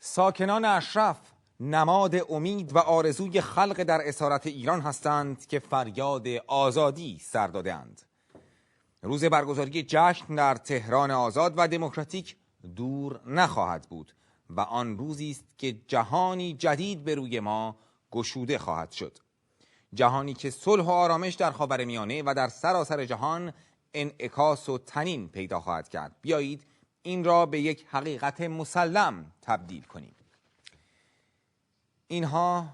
ساکنان اشرف نماد امید و آرزوی خلق در اسارت ایران هستند که فریاد آزادی سر داده‌اند. روز برگزاری جشن در تهران آزاد و دموکراتیک دور نخواهد بود و آن روزی است که جهانی جدید به روی ما گشوده خواهد شد. جهانی که صلح و آرامش در خاورمیانه و در سراسر جهان انعکاس و طنین پیدا خواهد کرد. بیایید این را به یک حقیقت مسلم تبدیل کنیم. اینها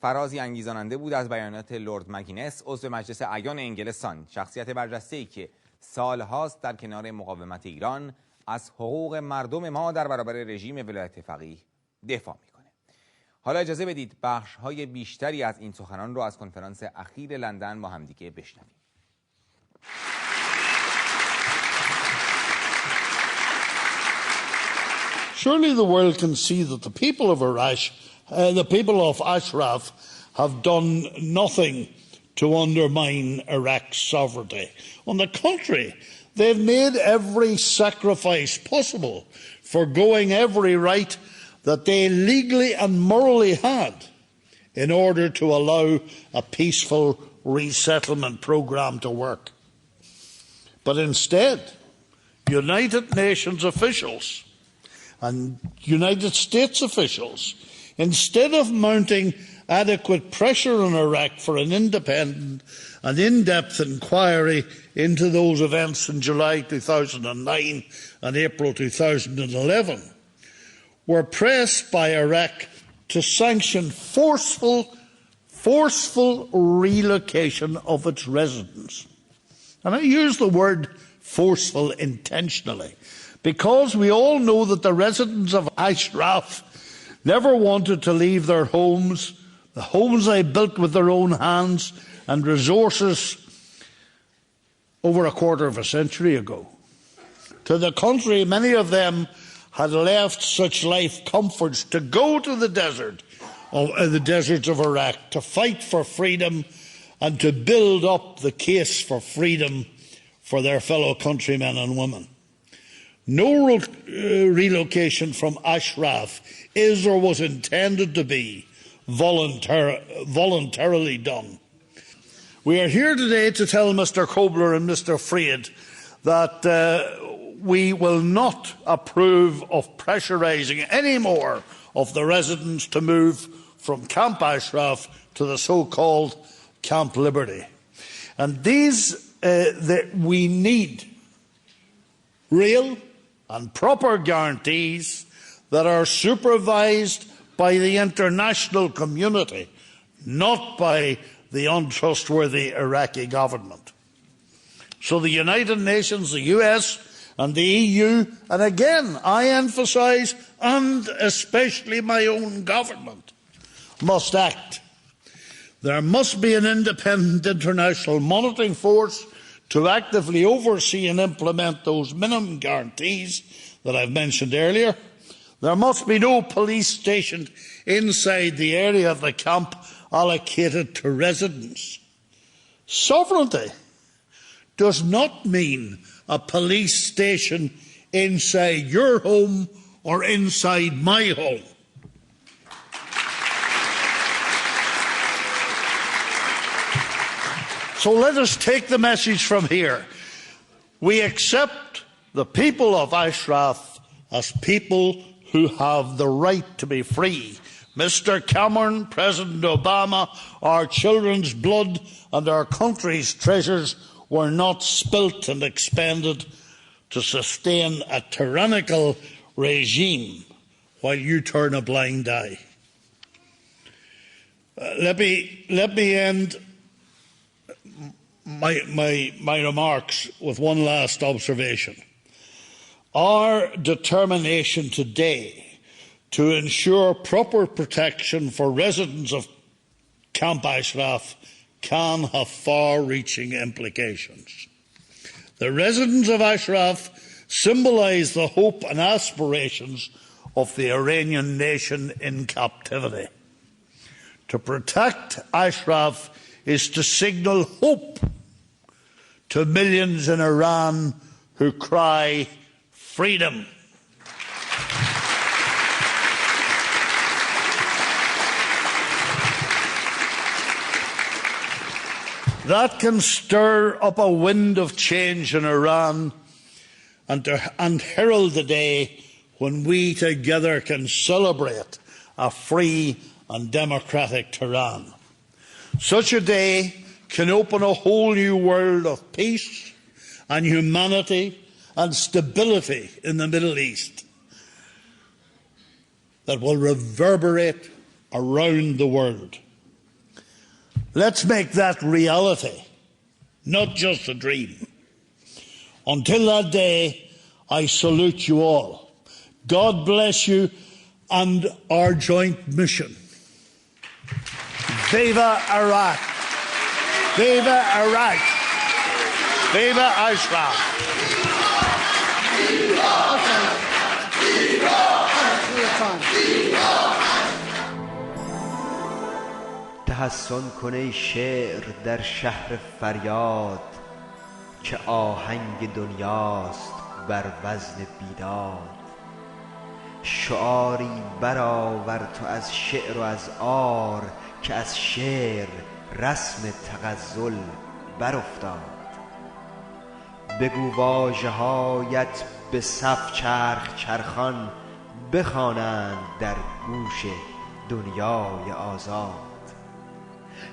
فرازی انگیزاننده بود از بیانات لرد مگينس، عضو مجلس اعیان انگلستان، شخصیت برجسته‌ای که سالهاست در کنار مقاومت ایران از حقوق مردم ما در برابر رژیم ولایت فقیه دفاع میکنه. حالا اجازه بدید بخش‌های بیشتری از این سخنان رو از کنفرانس اخیر لندن با همدیگه بشنویم. Surely the world can see that the people of Ashraf have done nothing to undermine Iraq's sovereignty. On the contrary, they've made every sacrifice possible, forgoing every right that they legally and morally had in order to allow a peaceful resettlement program to work. But instead, United Nations officials and United States officials, instead of mounting adequate pressure on Iraq for an independent and in-depth inquiry into those events in July 2009 and April 2011, were pressed by Iraq to sanction forceful relocation of its residents. And I use the word forceful intentionally, because we all know that the residents of Ashraf never wanted to leave their homes, the homes they built with their own hands and resources over a quarter of a century ago. To the contrary, many of them had left such life comforts to go to the deserts of Iraq, to fight for freedom and to build up the case for freedom for their fellow countrymen and women. No relocation from Ashraf is or was intended to be voluntarily done. We are here today to tell Mr. Kobler and Mr. Fried that we will not approve of pressurising any more of the residents to move from Camp Ashraf to the so-called Camp Liberty. And we need real and proper guarantees that are supervised by the international community, not by the untrustworthy Iraqi government. So the United Nations, the US and the EU, and again I emphasise, and especially my own government, must act. There must be an independent international monitoring force to actively oversee and implement those minimum guarantees that I've mentioned earlier. There must be no police stationed inside the area of the camp allocated to residents. Sovereignty does not mean a police station inside your home or inside my home. So let us take the message from here. We accept the people of Ashraf as people who have the right to be free. Mr. Cameron, President Obama, our children's blood and our country's treasures were not spilt and expended to sustain a tyrannical regime while you turn a blind eye. Let me end my remarks with one last observation. Our determination today to ensure proper protection for residents of Camp Ashraf can have far-reaching implications. The residents of Ashraf symbolise the hope and aspirations of the Iranian nation in captivity. To protect Ashraf is to signal hope to millions in Iran who cry freedom. that can stir up a wind of change in Iran and herald the day when we together can celebrate a free and democratic Tehran. Such a day can open a whole new world of peace and humanity and stability in the Middle East that will reverberate around the world. Let's make that reality, not just a dream. Until that day, I salute you all. God bless you and our joint mission. Viva Iraq! Viva Iraq! Viva Ashraf! تحسن کن ای شعر در شهر فریاد که آهنگ دنیاست بر وزن بیداد. شعاری برآور تو از شعر و از عار که از شعر رسم تغزل برافتاد. بگو واژه‌هایت به صف چرخ چرخان بخوانند در گوش دنیای آزاد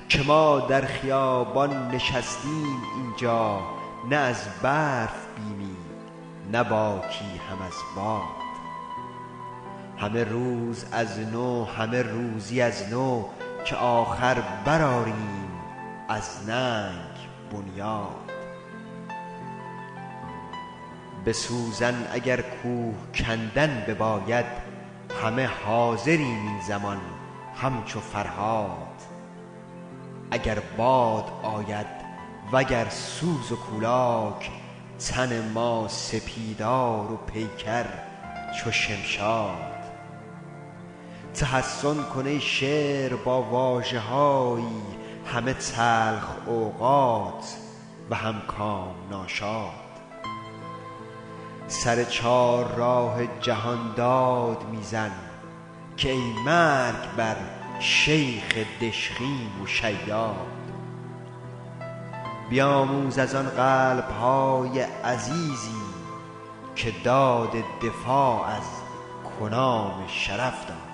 که ما در خیابان نشستیم اینجا، نه از برف بیمی نه باکی هم از باد. همه روز از نو، همه روزی از نو که آخر برآریم از ننگ بنیاد. به سوزن اگر کوه کندن بباید، همه حاضریم این زمان همچو فرهاد. اگر باد آید وگر سوز و کولاک، تن ما سپیدار و پیکر چو شمشاد. تحسن کن ای شعر با واژه‌هایی همه تلخ اوقات و هم کام ناشاد. سر چار راه جهان داد میزن که ای مرگ بر شیخ دشخیم و شیاد. بیاموز از آن قلب‌های عزیزی که داد دفاع از کنام شرف داد.